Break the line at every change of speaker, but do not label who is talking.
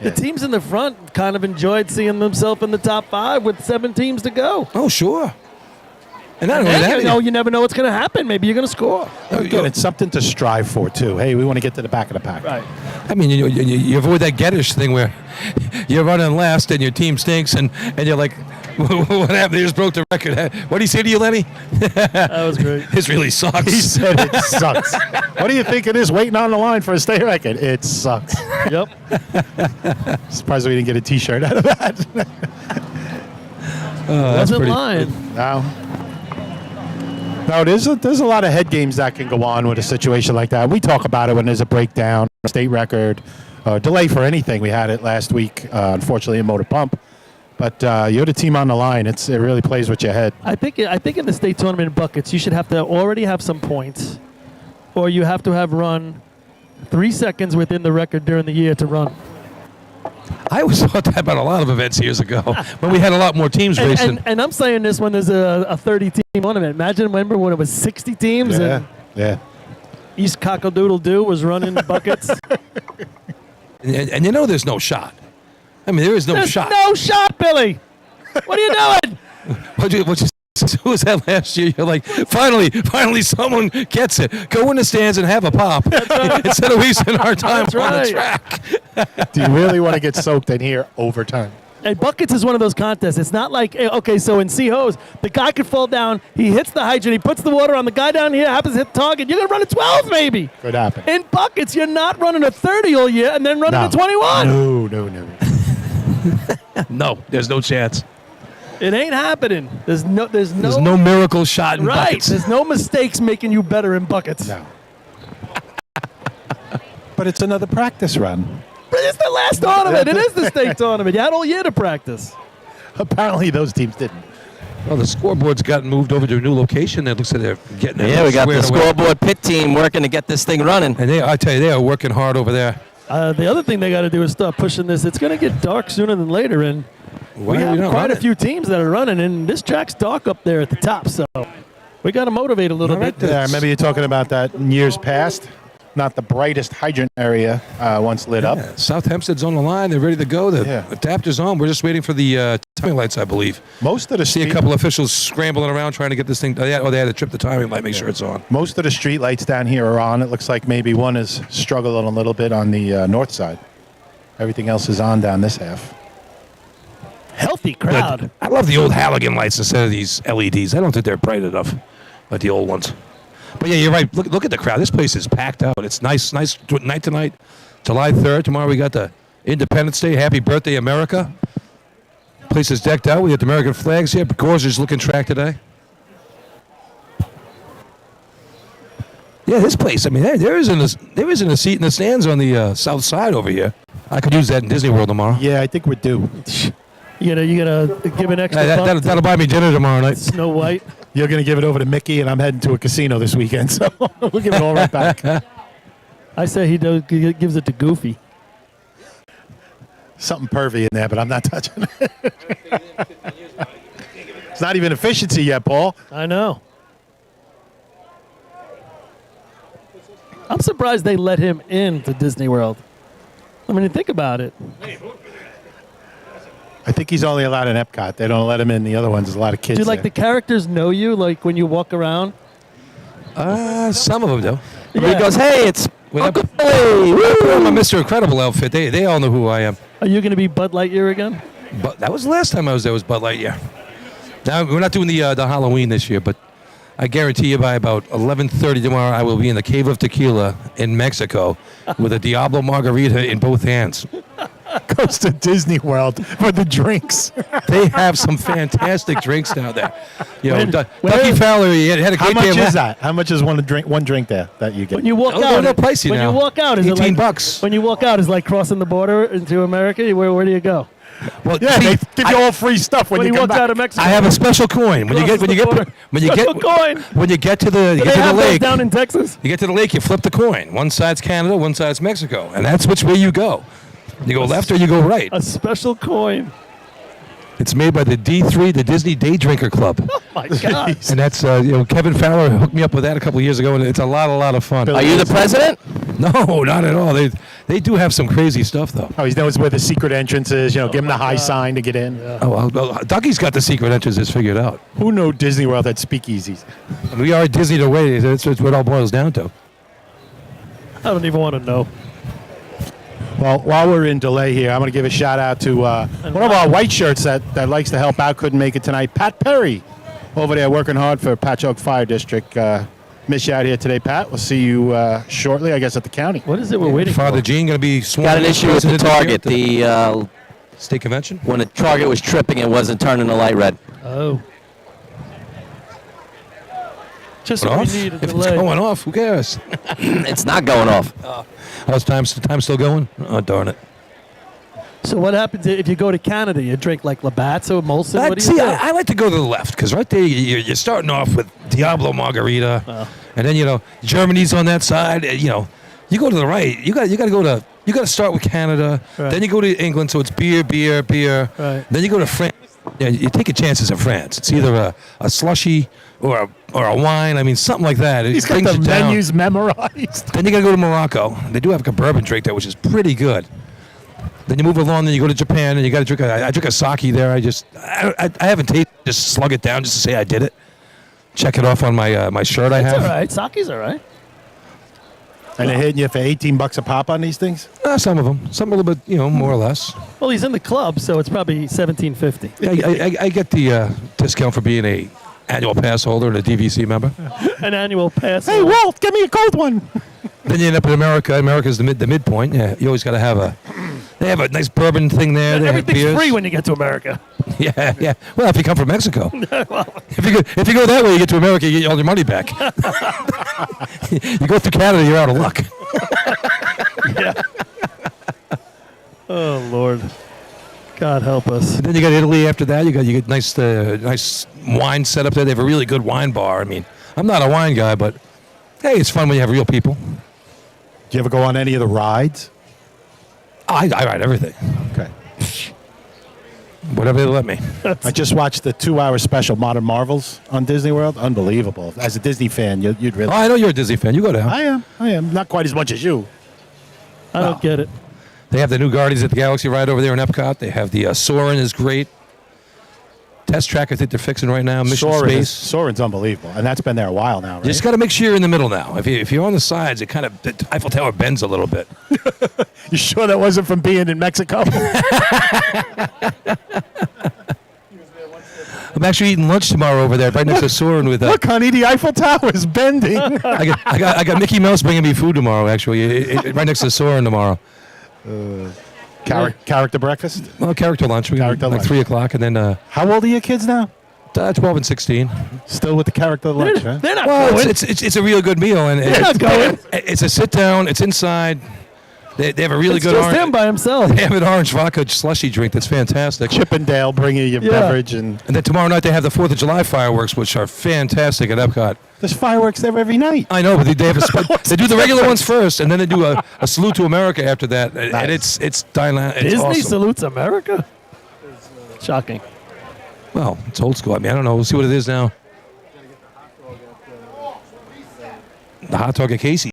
The teams in the front kind of enjoyed seeing themselves in the top 5 with 7 teams to go.
Oh, sure. And not only that,
you never know what's going to happen. Maybe you're going to score.
Again, it's something to strive for, too. Hey, we want to get to the back of the pack.
Right.
I mean, you avoid that Geddish thing where you're running last and your team stinks, and you're like, what happened? They just broke the record. What did he say to you, Lenny?
That was great.
This really sucks.
He said it sucks. What do you think it is waiting on the line for a state record? It sucks.
Yep.
Surprised we didn't get a T-shirt out of that.
Wasn't lying.
No, there's a lot of head games that can go on with a situation like that. We talk about it when there's a breakdown, a state record, delay for anything. We had it last week, unfortunately, in Motor Pump. But you're the team on the line. It really plays with your head.
I think in the state tournament buckets, you should have to already have some points, or you have to have run 3 seconds within the record during the year to run.
I always thought that about a lot of events years ago when we had a lot more teams racing.
And I'm saying this when there's a 30-team tournament. Remember when it was 60 teams and East Cockle-Doodle-Doo was running buckets?
and you know there's no shot. I mean, there's no shot.
No shot, Billy. What are you doing?
Who was that last year? You're like, finally someone gets it. Go in the stands and have a pop instead of wasting our time on the track.
Do you really want to get soaked in here overtime?
Hey, buckets is one of those contests. It's not like, okay, so in C-Hose, the guy could fall down, he hits the hydrant, he puts the water on, the guy down here happens to hit the target, you're going to run a 12 maybe.
Could happen.
In buckets, you're not running a 30 all year and then running a 21.
No.
No, there's no chance.
It ain't happening. There's
no miracle shot in buckets.
There's no mistakes making you better in buckets.
No. But it's another practice run.
But it's the last tournament. It is the state tournament. You had all year to practice.
Apparently those teams didn't.
Well, the scoreboard's gotten moved over to a new location. It looks like they're getting it.
Yeah, we got the
away.
scoreboard pit team working to get this thing running.
And I tell you, they are working hard over there.
The other thing they got to do is start pushing this. It's going to get dark sooner than later, and we have quite a few teams that are running, and this track's dark up there at the top, so we got to motivate a little bit.
Yeah, I remember you talking about that in years past. Not the brightest hydrant area once lit up.
South Hempstead's on the line. They're ready to go. The adapter's on. We're just waiting for the timing lights, I believe.
Most of the
see a couple officials scrambling around trying to get this thing. They had to trip the timing light, make sure it's on.
Most of the street lights down here are on. It looks like maybe one is struggling a little bit on the north side. Everything else is on down this half.
Healthy crowd.
I love the old halogen lights instead of these LEDs. I don't think they're bright enough like the old ones. But yeah, you're right. Look at the crowd. This place is packed out. It's nice night tonight. July 3rd. Tomorrow we got the Independence Day. Happy birthday, America. Place is decked out. We got the American flags here. Gorgeous looking track today. Yeah, this place. I mean, there isn't a seat in the stands on the south side over here. I could use that in Disney World tomorrow.
Yeah, I think we're due.
You gotta give an extra.
That'll buy me dinner tomorrow night.
Snow White.
You're going to give it over to Mickey, and I'm heading to a casino this weekend, so we'll give it all right back.
I say he gives it to Goofy.
Something pervy in there, but I'm not touching it. It's not even efficiency yet, Paul.
I know. I'm surprised they let him into Disney World. I mean, think about it.
I think he's only allowed in Epcot. They don't let him in the other ones. There's a lot of kids
Do like the characters know you, like when you walk around?
Some of them do.
Yeah. He goes, hey, it's Uncle Billy.
I put on my Mr. Incredible outfit. They all know who I am.
Are you going to be Bud Lightyear again?
But that was the last time I was there was Bud Lightyear. Now, we're not doing the Halloween this year, but I guarantee you by about 11:30 tomorrow, I will be in the Cave of Tequila in Mexico with a Diablo margarita in both hands.
Goes to Disney World for the drinks.
They have some fantastic drinks down there. You know, Ducky Fowler, he had a great day.
How much is that? How much is one drink there that you get?
When you walk out,
they're pricey
when
now.
you walk out, is it like
$18?
When you walk out, is like crossing the border into America. Where do you go?
Well,
yeah, they give you all free stuff when you come
walk
back.
out of Mexico.
I have a special coin. When you get to the lake
down in Texas.
You get to the lake, you flip the coin. One side's Canada, one side's Mexico, and that's which way you go. You go left or you go right.
A special coin.
It's made by the D3, the Disney Day Drinker Club.
Oh my God!
And that's Kevin Fowler hooked me up with that a couple of years ago, and it's a lot of fun.
Are you the president?
No, not at all. They They do have some crazy stuff, though.
Oh, he knows where the secret entrance is. You know, give him the high sign to get in.
Yeah.
Oh, well, Dougie's got the secret entrances figured out.
Who knew Disney World had speakeasies?
We are Disney the way. That's what it all boils down to.
I don't even want to know.
Well, while we're in delay here, I'm going to give a shout out to one of our white shirts that likes to help out. Couldn't make it tonight. Pat Perry, over there working hard for Patchogue Fire District. Miss you out here today, Pat. We'll see you shortly, I guess, at the county.
What is it we're waiting
Father
for?
Gene going to be sworn.
Got an issue with the target.
The state convention.
When the target was tripping, it wasn't turning the light red.
Oh. Just
Going
what
off?
we need a
If it's
delay.
going off, who cares?
It's not going off.
How's time still going? Oh, darn it.
So what happens if you go to Canada? You drink like Labatt's or Molson? What do you
See,
do?
I like to go to the left because right there you're starting off with Diablo Margarita, and then Germany's on that side. You go to the right. You got to start with Canada.
Right.
Then you go to England, so it's beer.
Right.
Then you go to France. Yeah, you take your chances in France. It's either a slushy or a wine. I mean, something like that.
He's got the menus memorized.
Then you got to go to Morocco. They do have a bourbon drink there, which is pretty good. Then you move along, then you go to Japan, and you got to drink. I drink a sake there. I haven't tasted. Just slug it down just to say I did it. Check it off on my shirt. I
It's
have.
all right. Sake's all right.
And they're hitting you for $18 a pop on these things?
Some of them, some a little bit, more or less.
Well, he's in the club, so it's probably $17.50.
Yeah, I get the discount for being a annual pass holder and a DVC member.
An annual pass.
Hey, Walt, give me a cold one.
Then you end up in America. America's the midpoint. Yeah, you always got to have a. They have a nice bourbon thing there. They have
Everything's
beers.
free when you get to America.
Yeah. Well, if you come from Mexico, if you go that way, you get to America, you get all your money back. You go through Canada, you're out of luck.
Yeah. Oh Lord, God help us.
And then you got Italy after that. You get nice wine set up there. They have a really good wine bar. I mean, I'm not a wine guy, but hey, it's fun when you have real people.
Do you ever go on any of the rides?
I ride everything.
Okay.
Whatever they let me.
I just watched the 2-hour special, Modern Marvels, on Disney World. Unbelievable. As a Disney fan, you'd really...
Oh, I know you're a Disney fan. You go down.
I am. Not quite as much as you.
I don't get it.
They have the new Guardians of the Galaxy ride over there in Epcot. They have the Soarin' is great. Test track I think they're fixing right now. Mission Space.
Soarin's unbelievable. And that's been there a while now, right?
You just got to make sure you're in the middle now. If you're on the sides, the Eiffel Tower bends a little bit.
You sure that wasn't from being in Mexico?
I'm actually eating lunch tomorrow over there, right next to Soarin' with.
Look, honey, the Eiffel Tower is bending.
I got Mickey Mouse bringing me food tomorrow. Actually, right next to Soarin' tomorrow.
Character breakfast?
Well, character lunch. We got like 3 o'clock, and then
How old are your kids now?
12 and 16.
Still with the character lunch, huh?
They're not
Well,
going.
it's a real good meal, and
They're not going.
it's a sit down. It's inside. They have a really
It's
good
just
orange.
him by himself.
They have an orange vodka slushy drink that's fantastic.
Chippendale bringing you beverage. And
then tomorrow night they have the 4th of July fireworks, which are fantastic at Epcot.
there's fireworks there every night.
I know, but they have they do the regular ones first, and then they do a salute to America after that, and it's Thailand. It's
Disney
awesome.
salutes America. Shocking.
Well, it's old school. I mean, I don't know. We'll see what it is now. The hot dog at Casey.